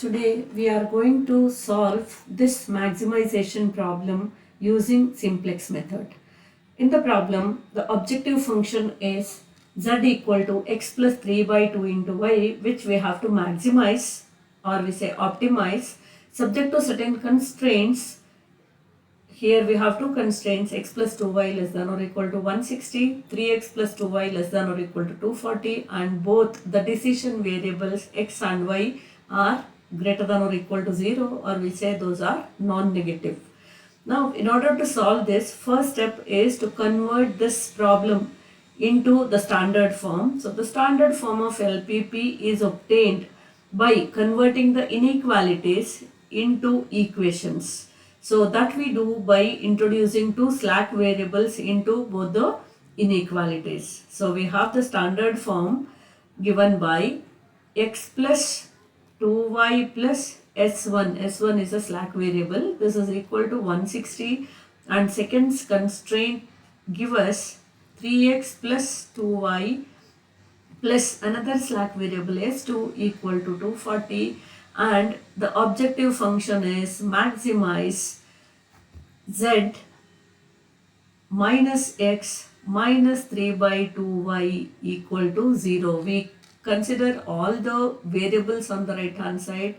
Today we are going to solve this maximization problem using simplex method. In the problem, the objective function is z equal to x plus 3 by 2 into y, which we have to maximize, or we say optimize, subject to certain constraints. Here we have two constraints: x plus 2y less than or equal to 160, 3x plus 2y less than or equal to 240, and both the decision variables x and y are greater than or equal to 0, or we say those are non-negative. Now, in order to solve this, first step is to convert this problem into the standard form. So, the standard form of LPP is obtained by converting the inequalities into equations. So, that we do by introducing two slack variables into both the inequalities. So, we have the standard form given by x plus 2y plus s1. S1 is a slack variable. This is equal to 160, and second constraint give us 3x plus 2y plus another slack variable s2 equal to 240, and the objective function is maximize z minus x minus 3 by 2y equal to 0. We consider all the variables on the right hand side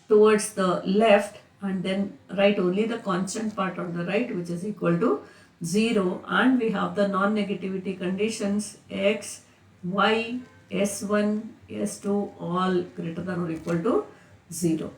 towards the left, and then write only the constant part on the right, which is equal to 0, and we have the non-negativity conditions x, y, s1, s2 all greater than or equal to 0.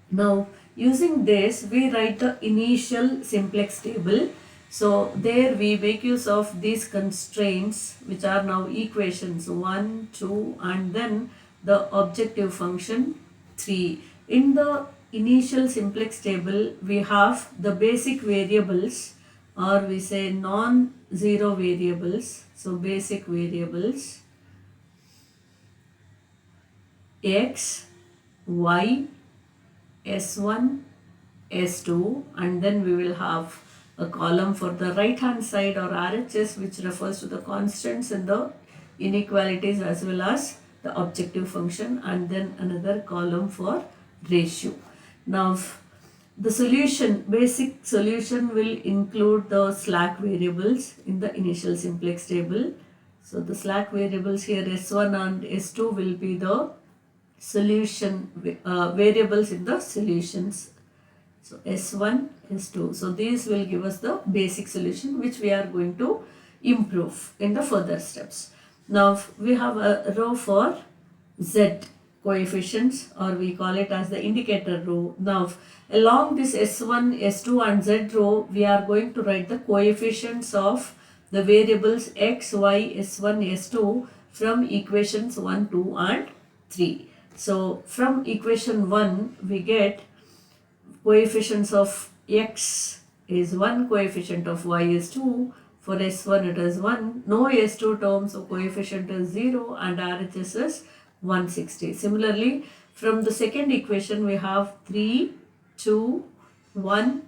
Now, using this, we write the initial simplex table. So, there we make use of these constraints, which are now equations 1, 2, and then the objective function 3. In the initial simplex table, we have the basic variables, or we say non-zero variables. So, basic variables x, y, s1, s2, and then we will have a column for the right hand side, or RHS, which refers to the constants in the inequalities as well as the objective function, and then another column for ratio. Now, the solution, basic solution will include the slack variables in the initial simplex table. So, the slack variables here s1 and s2 will be the solution variables in the solutions. So, S1, S2. So, these will give us the basic solution, which we are going to improve in the further steps. Now, we have a row for Z coefficients, or we call it as the indicator row. Now, along this S1, S2 and Z row, we are going to write the coefficients of the variables X, Y, S1, S2 from equations 1, 2 and 3. So, from equation 1, we get coefficients of x is 1, coefficient of y is 2, for s1 it is 1, no s2 terms, so coefficient is 0, and RHS is 160. Similarly, from the second equation we have 3, 2, 1,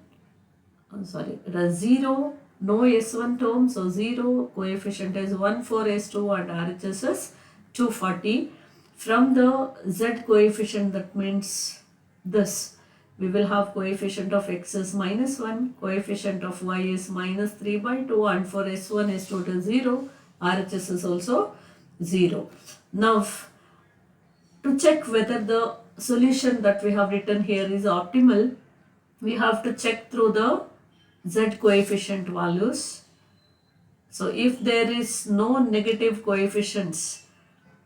it is 0, no s1 term, so 0, coefficient is 1 for s2, and RHS is 240. From the z coefficient, that means this, we will have coefficient of x is minus 1, coefficient of y is minus 3 by 2, and for s1, s2 it is 0, RHS is also 0. Now, to check whether the solution that we have written here is optimal, we have to check through the z coefficient values. So, if there is no negative coefficients,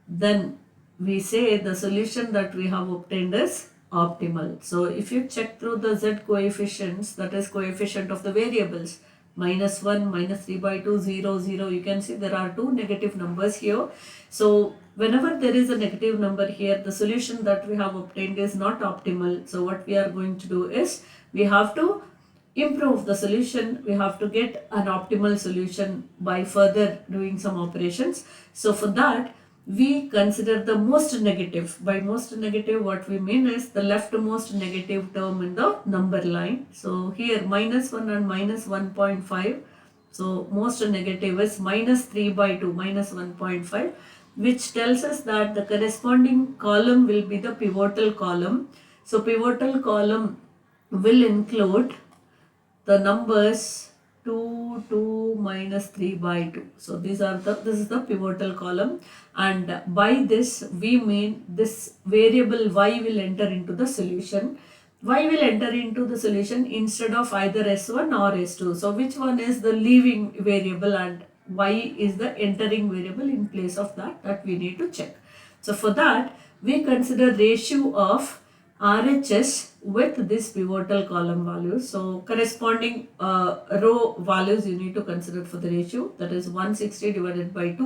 then we say the solution that we have obtained is optimal. So, if you check through the z coefficients, that is coefficient of the variables, minus 1, minus 3 by 2, 0, 0, you can see there are two negative numbers here. So, whenever there is a negative number here, the solution that we have obtained is not optimal. So, what we are going to do is, we have to improve the solution, we have to get an optimal solution by further doing some operations. So, for that, we consider the most negative. By most negative, what we mean is the leftmost negative term in the number line. So, here minus 1 and minus 1.5. So, most negative is minus 3 by 2, minus 1.5. which tells us that the corresponding column will be the pivotal column. So pivotal column will include the numbers 2, 2, minus 3 by 2. So this is the pivotal column, and by this we mean this variable y will enter into the solution. Y will enter into the solution instead of either S1 or S2. So which one is the leaving variable and y is the entering variable in place of that we need to check. So for that we consider ratio of RHS with this pivotal column values. So corresponding row values you need to consider for the ratio, that is 160 divided by 2,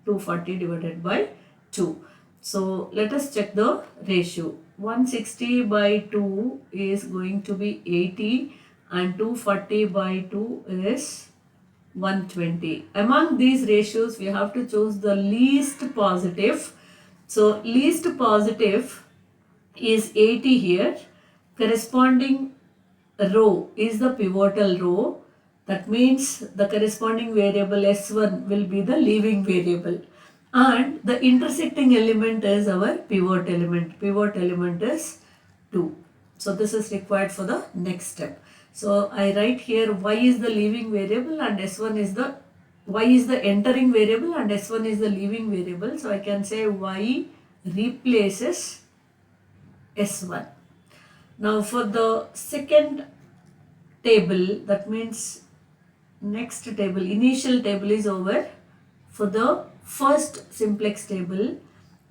240 divided by 2. So let us check the ratio. 160 by 2 is going to be 80 and 240 by 2 is 120. Among these ratios we have to choose the least positive. So least positive is 80 here. Corresponding row is the pivotal row. That means the corresponding variable S1 will be the leaving variable, and the intersecting element is our pivot element. Pivot element is 2. So this is required for the next step. So I write here y is the leaving variable and S1 is the y is the entering variable and S1 is the leaving variable. So I can say y replaces S1. Now for the second table, that means next table, initial table is over. For the first simplex table,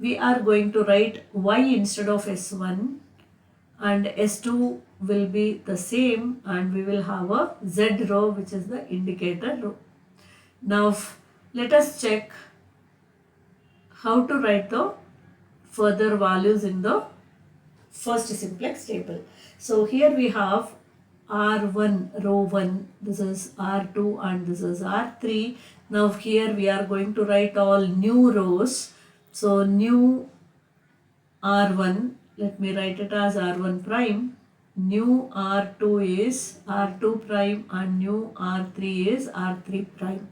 we are going to write y instead of S1 and S2 will be the same, and we will have a Z row which is the indicator row. Now let us check how to write the further values in the first simplex table. So here we have R1 row 1, this is R2 and this is R3. Now here we are going to write all new rows. So new R1, let me write it as R1 prime. New R2 is R2 prime and new R3 is R3 prime.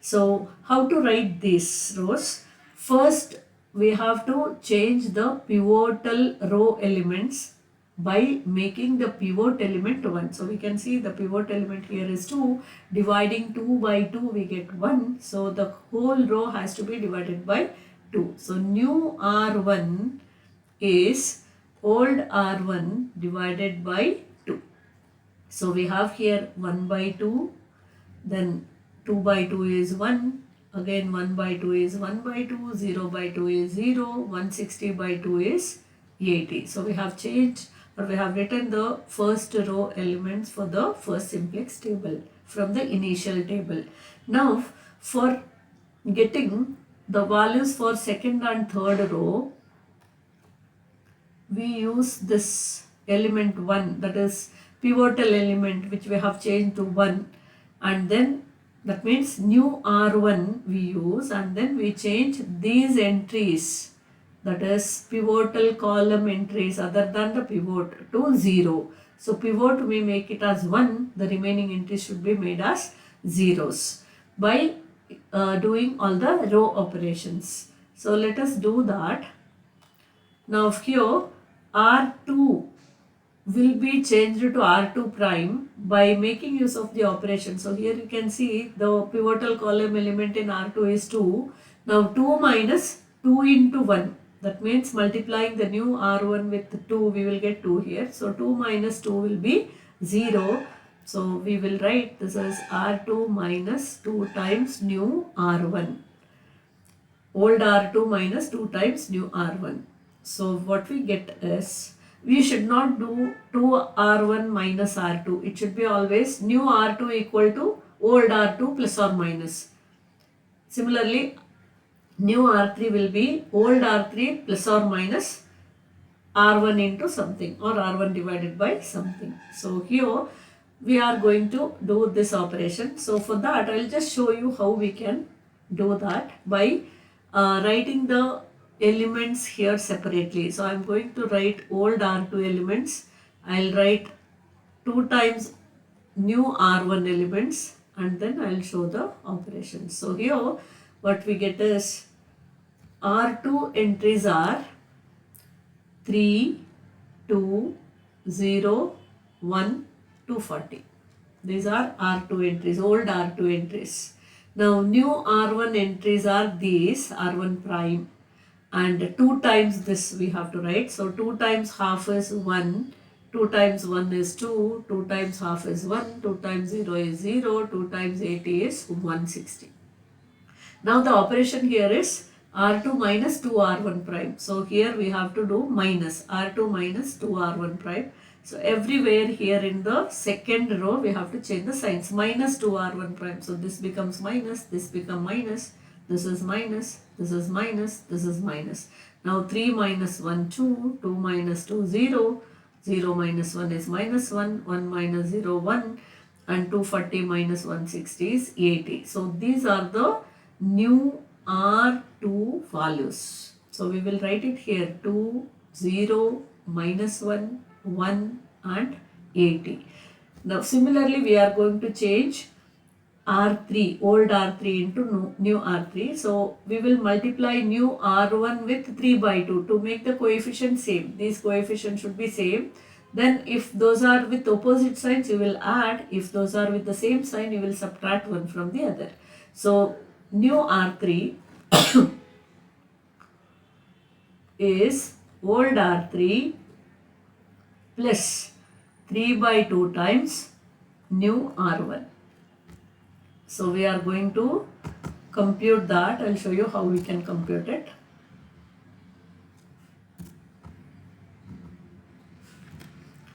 So how to write these rows? First we have to change the pivotal row elements by making the pivot element 1. So we can see the pivot element here is 2. Dividing 2 by 2 we get 1. So the whole row has to be divided by 2. So new R1 is old R1 divided by 2. So we have here 1 by 2, then 2 by 2 is 1, again 1 by 2 is 1 by 2, 0 by 2 is 0, 160 by 2 is 80. So we have changed, or we have written the first row elements for the first simplex table from the initial table. Now for getting the values for second and third row, we use this element 1, that is pivotal element, which we have changed to 1, and then that means new R1 we use, and then we change these entries, that is pivotal column entries other than the pivot, to 0. So pivot we make it as 1, the remaining entries should be made as zeros by doing all the row operations. So let us do that. Now here R2 will be changed to R2 prime by making use of the operation. So here you can see the pivotal column element in R2 is 2. Now 2 minus 2 into 1. That means multiplying the new R1 with 2, we will get 2 here. So 2 minus 2 will be 0. So we will write this as R2 minus 2 times new R1. Old R2 minus 2 times new R1. So what we get is, we should not do 2R1 minus R2. It should be always new R2 equal to old R2 plus or minus. Similarly, new R3 will be old R3 plus or minus R1 into something, or R1 divided by something. So here we are going to do this operation. So for that I will just show you how we can do that by writing the elements here separately. So I am going to write old R2 elements. I will write 2 times new R1 elements, and then I will show the operations. So here what we get is R2 entries are 3, 2, 0, 1, 240. These are R2 entries, old R2 entries. Now new R1 entries are these, R1 prime, and 2 times this we have to write. So 2 times half is 1, 2 times 1 is 2, 2 times half is 1, 2 times 0 is 0, 2 times 80 is 160. Now the operation here is R2 minus 2R1 prime. So here we have to do minus R2 minus 2R1 prime. So everywhere here in the second row we have to change the signs, minus 2R1 prime. So this becomes minus, this becomes minus, this is minus, this is minus, this is minus. Now 3 minus 1 2, 2 minus 2 0, 0 minus 1 is minus 1, 1 minus 0 1, and 240 minus 160 is 80. So these are the new R2 values. So we will write it here, 2, 0, minus 1, 1 and 80. Now similarly we are going to change R3, old R3 into new R3. So we will multiply new R1 with 3 by 2 to make the coefficient same. These coefficients should be same. Then if those are with opposite signs you will add, if those are with the same sign you will subtract one from the other. So new R3 is old R3 plus 3 by 2 times new R1. So we are going to compute that. I'll show you how we can compute it.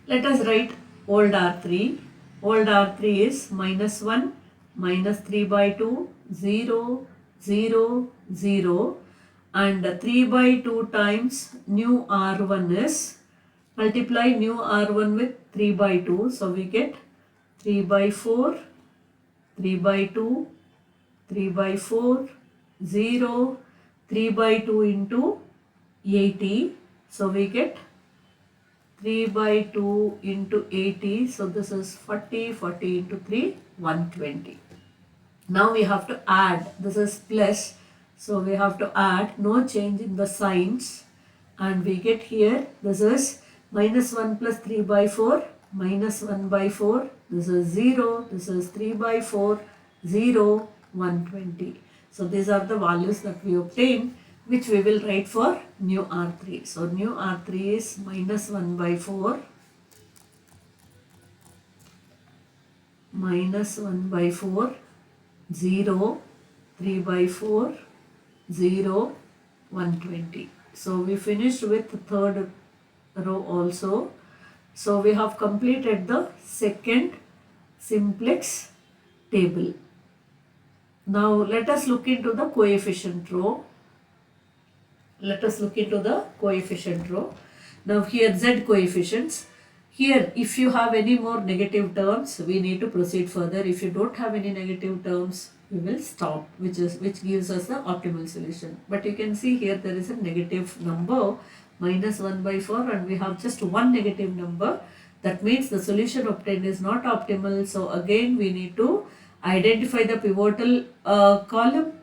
Let us write old R3. Old R3 is minus 1, minus 3 by 2, 0, 0, 0, and 3 by 2 times new R1 is, multiply new R1 with 3 by 2. So we get 3 by 4, 3 by 2, 3 by 4, 0, 3 by 2 into 80. So we get 3 by 2 into 80. So this is 40, 40 into 3, 120. Now we have to add, this is plus. So we have to add, no change in the signs. And we get here, this is minus 1 plus 3 by 4, minus 1 by 4. This is 0, this is 3 by 4, 0, 120. So these are the values that we obtained, which we will write for new R3. So new R3 is minus 1 by 4, minus 1 by 4, 0, 3 by 4, 0, 120. So we finished with the third row also. So we have completed the second simplex table. Now let us look into the coefficient row. Let us look into the coefficient row. Now here Z coefficients. Here if you have any more negative terms, we need to proceed further. If you don't have any negative terms, we will stop, which gives us the optimal solution. But you can see here there is a negative number, minus 1 by 4, and we have just one negative number. That means the solution obtained is not optimal. So again we need to identify the pivotal column,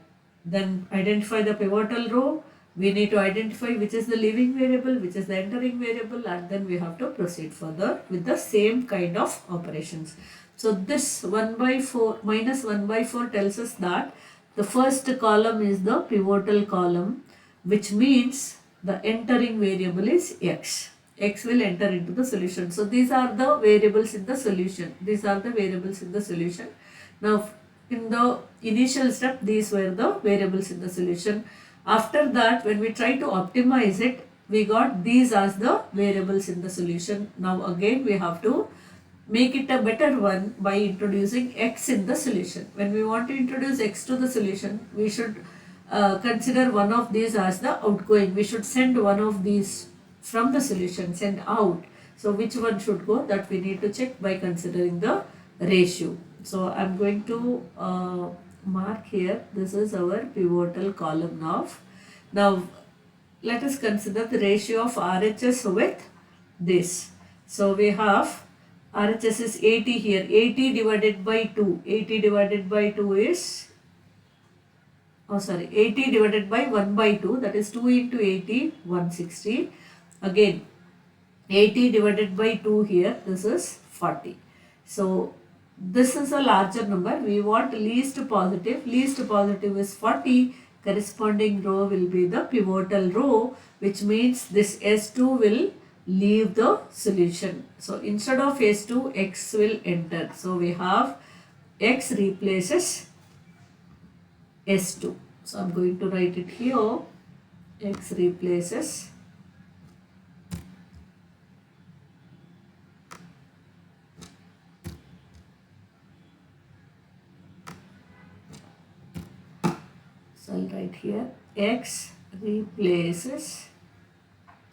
then identify the pivotal row. We need to identify which is the leaving variable, which is the entering variable, and then we have to proceed further with the same kind of operations. So this 1 by 4 minus 1 by 4 tells us that the first column is the pivotal column, which means the entering variable is x. X will enter into the solution. So these are the variables in the solution. These are the variables in the solution. Now in the initial step, these were the variables in the solution. After that, when we try to optimize it, we got these as the variables in the solution. Now again we have to make it a better one by introducing x in the solution. When we want to introduce x to the solution, we should consider one of these as the outgoing. We should send one of these from the solution, send out. So which one should go, that we need to check by considering the ratio. So I am going to mark here, this is our pivotal column of. Now let us consider the ratio of RHS with this. So we have RHS is 80 here, 80 divided by 2. 80 divided by 2 is 80 divided by 1 by 2, that is 2 into 80, 160. Again 80 divided by 2 here, this is 40. So this is a larger number. We want least positive. Least positive is 40. Corresponding row will be the pivotal row, which means this S2 will leave the solution. So instead of S2, X will enter. So we have X replaces S2. So I'm going to write it here. X replaces So I'll write here X replaces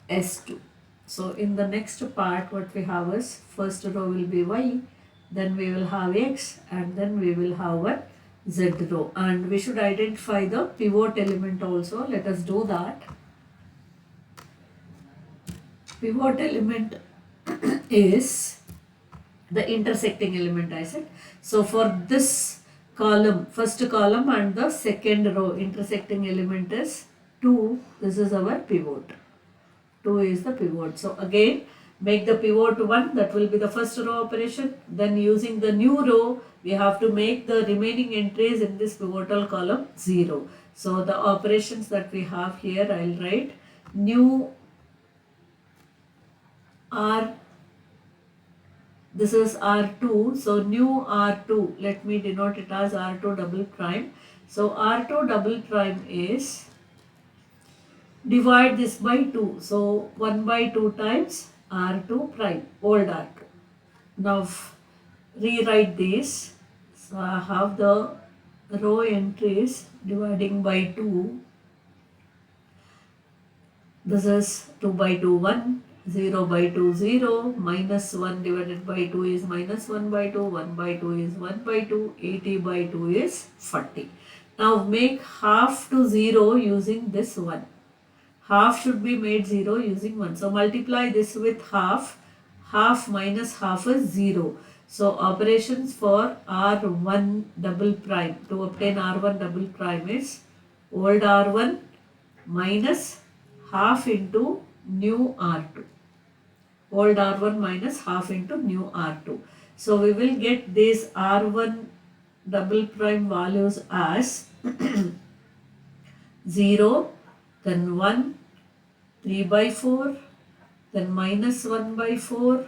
S2. So in the next part what we have is first row will be Y, then we will have X, and then we will have a Z row, and we should identify the pivot element also. Let us do that. Pivot element is the intersecting element, I said. So for this column, first column and the second row, intersecting element is 2. This is our pivot. 2 is the pivot. So again make the pivot 1, that will be the first row operation. Then using the new row, we have to make the remaining entries in this pivotal column 0. So the operations that we have here, I will write new R, this is R2, so new R2, let me denote it as R2 double prime. So R2 double prime is, divide this by 2, so 1 by 2 times R2 prime, old R2. Now rewrite this, so I have the row entries dividing by 2. This is 2 by 2 1, 0 by 2 0, minus 1 divided by 2 is minus 1 by 2, 1 by 2 is 1 by 2, 80 by 2 is 40. Now make half to 0 using this 1. Half should be made 0 using 1. So multiply this with half. Half minus half is 0. So operations for R1 double prime, to obtain R1 double prime is old R1 minus half into new R2. Old R1 minus half into new R2. So we will get these R1 double prime values as 0, then 1, 3 by 4, then minus 1 by 4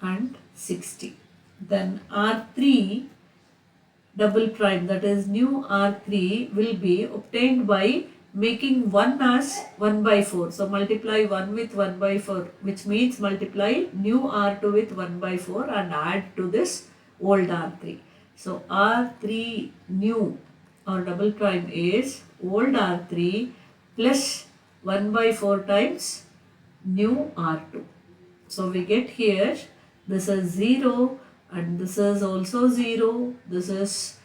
and 60. Then R3 double prime, that is new R3, will be obtained by making 1 as 1 by 4. So multiply 1 with 1 by 4, which means multiply new R2 with 1 by 4 and add to this old R3. So R3 new or double prime is old R3 plus 1 by 4 times new R2. So we get here, this is 0 and this is also 0. This is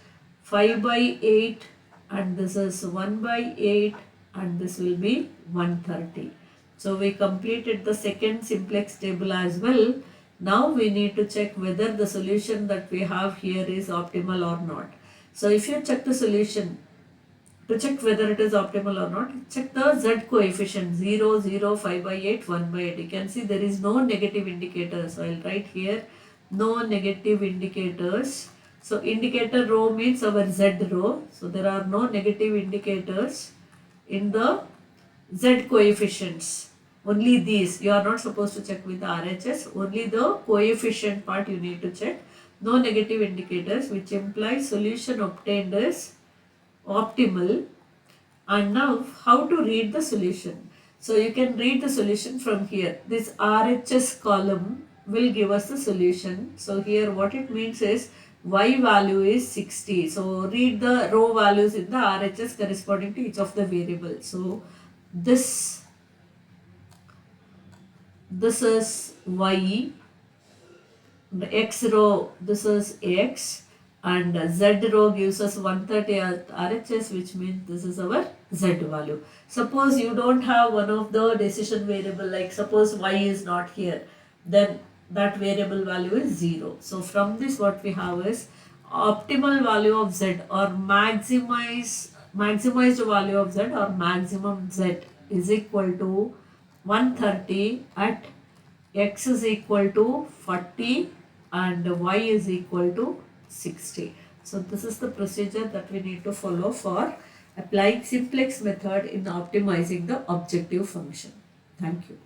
5 by 8 and this is 1 by 8 and this will be 130. So we completed the second simplex table as well. Now we need to check whether the solution that we have here is optimal or not. So if you check the solution, to check whether it is optimal or not, check the Z coefficient 0, 0, 5 by 8, 1 by 8. You can see there is no negative indicators. So I will write here no negative indicators. So indicator row means our Z row. So there are no negative indicators in the Z coefficients. Only these. You are not supposed to check with the RHS. Only the coefficient part you need to check. No negative indicators, which implies solution obtained is optimal. And now how to read the solution? So you can read the solution from here. This RHS column will give us the solution. So here what it means is Y value is 60. So read the row values in the RHS corresponding to each of the variables. So this is Y, the X row, this is X, and Z row gives us 130 RHS, which means this is our Z value. Suppose you don't have one of the decision variable, like suppose Y is not here, then that variable value is 0. So from this what we have is optimal value of Z or maximum maximized value of z or maximum z is equal to 130 at x is equal to 40 and y is equal to 60. So this is the procedure that we need to follow for applying simplex method in optimizing the objective function. Thank you.